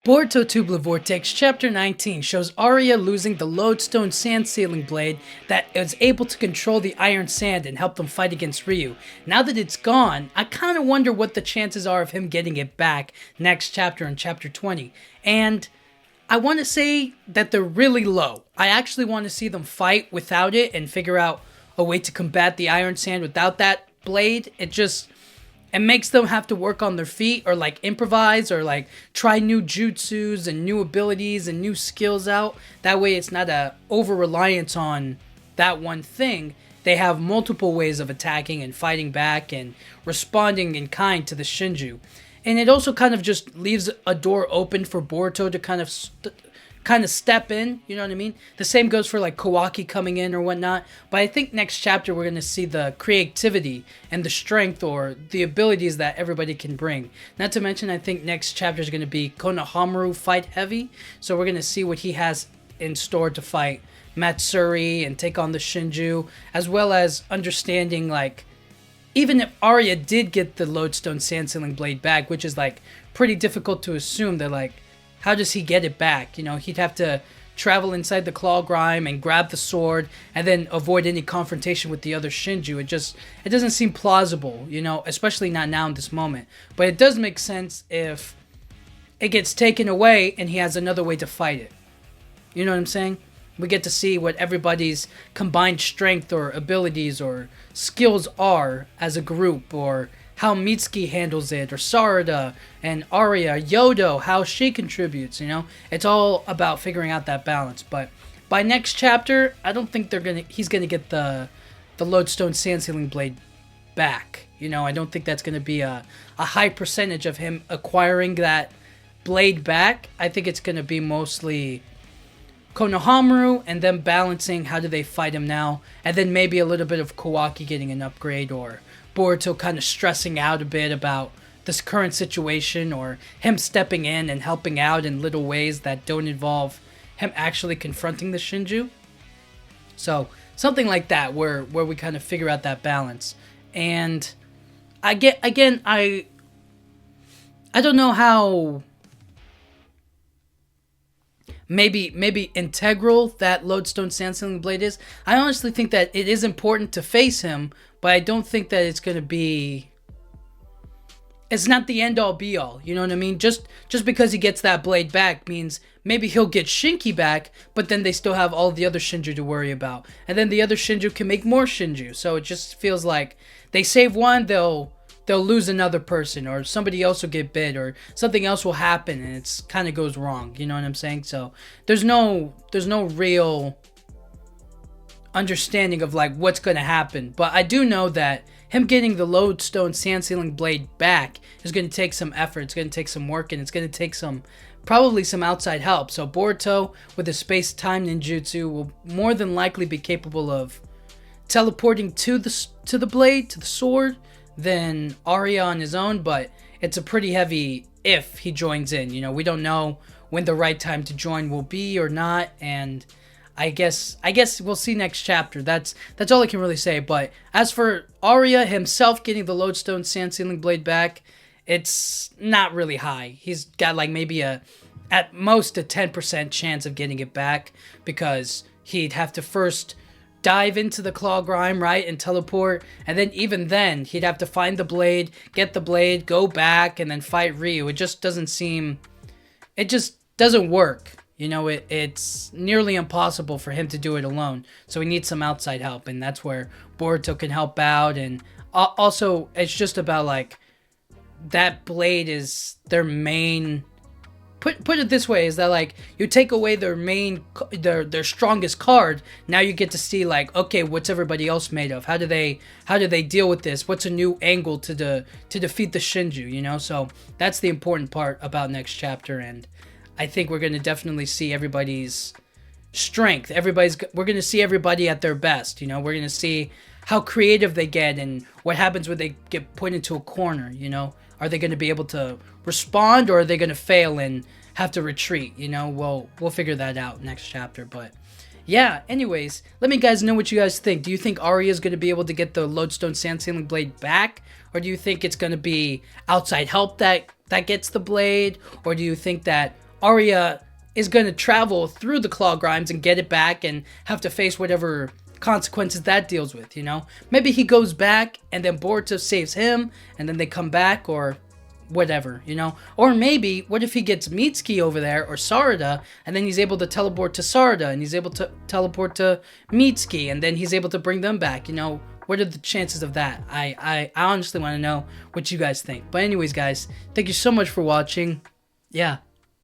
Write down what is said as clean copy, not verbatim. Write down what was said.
Boruto Tubular Vortex Chapter 19 shows Arya losing the Loadstone sand sealing blade that is able to control the iron sand and help them fight against Ryu. Now that it's gone, I kind of wonder what the chances are of him getting it back next chapter in chapter 20. And I want to say that they're really low. I actually want to see them fight without it and figure out a way to combat the iron sand without that blade. It makes them have to work on their feet or like improvise or like try new jutsus and new abilities and new skills out. That way it's not a over reliance on that one thing. They have multiple ways of attacking and fighting back and responding in kind to the Shinju. And it also kind of just leaves a door open for Boruto to kind of step in, you know what I mean? The same goes for like Kawaki coming in or whatnot. But I think next chapter we're going to see the creativity and the strength or the abilities that everybody can bring. Not to mention, I think next chapter is going to be Konohamaru fight heavy. So we're going to see what he has in store to fight Matsuri and take on the Shinju, as well as understanding like, even if Arya did get the Loadstone sand sealing blade back, which is like pretty difficult to assume, that like, how does he get it back? You know, he'd have to travel inside the claw grime and grab the sword and then avoid any confrontation with the other Shinju. It doesn't seem plausible, you know, especially not now in this moment. But it does make sense if it gets taken away and he has another way to fight it. You know what I'm saying? We get to see what everybody's combined strength or abilities or skills are as a group, or how Mitsuki handles it, or Sarada and Arya, Yodo, how she contributes, you know? It's all about figuring out that balance. But by next chapter, I don't think he's gonna get the Loadstone sand sealing blade back. You know, I don't think that's gonna be a high percentage of him acquiring that blade back. I think it's gonna be mostly Konohamaru and then balancing how do they fight him now, and then maybe a little bit of Kawaki getting an upgrade, or Boruto kind of stressing out a bit about this current situation, or him stepping in and helping out in little ways that don't involve him actually confronting the Shinju. So something like that, where we kind of figure out that balance. And I don't know how maybe integral that Loadstone sand sealing blade is. I honestly think that it is important to face him, but I don't think that it's going to be... It's not the end-all be-all, you know what I mean? Just because he gets that blade back means maybe he'll get Shinki back, but then they still have all the other Shinju to worry about. And then the other Shinju can make more Shinju. So it just feels like they save one, they'll lose another person, or somebody else will get bit, or something else will happen, and it's kind of goes wrong, you know what I'm saying? So there's no real understanding of like what's going to happen. But I do know that him getting the Loadstone sand sealing blade back is going to take some effort, it's going to take some work, and it's going to take probably some outside help. So Boruto with his space-time ninjutsu will more than likely be capable of teleporting to the blade, to the sword, than Arya on his own, but it's a pretty heavy if he joins in. You know, we don't know when the right time to join will be or not, and I guess we'll see next chapter. That's all I can really say. But as for Arya himself getting the Loadstone sand sealing blade back, it's not really high. He's got like maybe at most a 10% chance of getting it back, because he'd have to first dive into the claw grime, right, and teleport, and then even then he'd have to find the blade, get the blade, go back, and then fight Ryu. It just doesn't work. You know, it's nearly impossible for him to do it alone. So he needs some outside help, and that's where Boruto can help out. And also, it's just about like that blade is their main. Put it this way, is that like you take away their their strongest card, now you get to see like, okay, what's everybody else made of? How do they deal with this? What's a new angle to defeat the Shinju, you know? So that's the important part about next chapter, and I think we're going to definitely see everybody's strength. We're going to see everybody at their best, you know? We're going to see how creative they get and what happens when they get put into a corner, you know? Are they going to be able to respond, or are they going to fail and have to retreat? You know, we'll figure that out next chapter. But yeah, anyways, let me guys know what you guys think. Do you think Arya is going to be able to get the Loadstone sand sealing blade back, or do you think it's going to be outside help that gets the blade, or do you think that Arya is going to travel through the claw grinds and get it back and have to face whatever consequences that deals with, you know? Maybe he goes back and then Boruto saves him and then they come back, or whatever, you know? Or maybe, what if he gets Mitsuki over there, or Sarada, and then he's able to teleport to Sarada, and he's able to teleport to Mitsuki, and then he's able to bring them back, you know? What are the chances of that? I honestly want to know what you guys think. But anyways, guys, thank you so much for watching. Yeah.